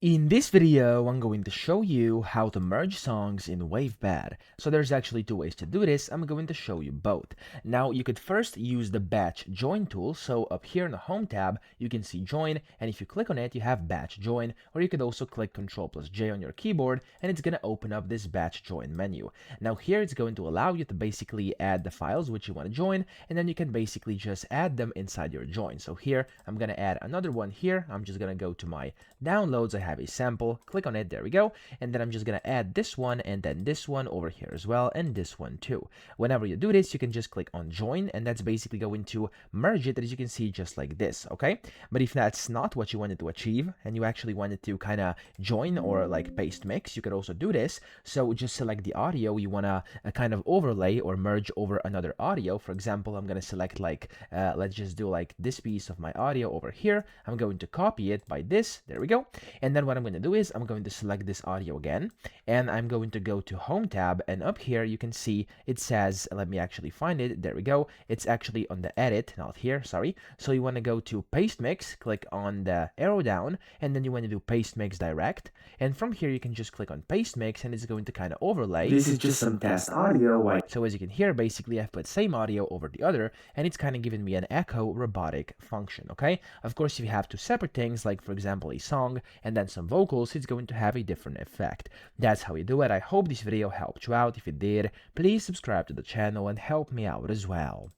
In this video, I'm going to show you how to merge songs in WavePad. So there's actually two ways to do this. I'm going to show you both. Now you could first use the batch join tool. So up here in the home tab, you can see join, and if you click on it, you have batch join, or you could also click Ctrl+J on your keyboard, and it's going to open up this batch join menu. Now here it's going to allow you to basically add the files which you want to join, and then you can basically just add them inside your join. So here, I'm going to add another one here. I'm just going to go to my downloads. I have a sample, click on it, there we go, and then I'm just gonna add this one and then this one over here as well, and this one too. Whenever you do this, you can just click on join, and that's basically going to merge it, as you can see, just like this, okay? But if that's not what you wanted to achieve and you actually wanted to kind of join or like paste mix, you could also do this. So just select the audio you want to kind of overlay or merge over another audio. For example, I'm going to select like let's just do like this piece of my audio over here. I'm going to copy it by this, there we go. And then what I'm going to do is I'm going to select this audio again, and I'm going to go to home tab, and up here you can see it says, let me actually find it, there we go, it's actually on the edit, not here, sorry. So you want to go to paste mix, click on the arrow down, and then you want to do paste mix direct, and from here you can just click on paste mix, and it's going to kind of overlay. This is just some test audio. So as you can hear, basically I've put same audio over the other, and it's kind of giving me an echo robotic function, okay? Of course, if you have two separate things, like for example a song and then some vocals, it's going to have a different effect. That's how you do it. I hope this video helped you out. If it did, please subscribe to the channel and help me out as well.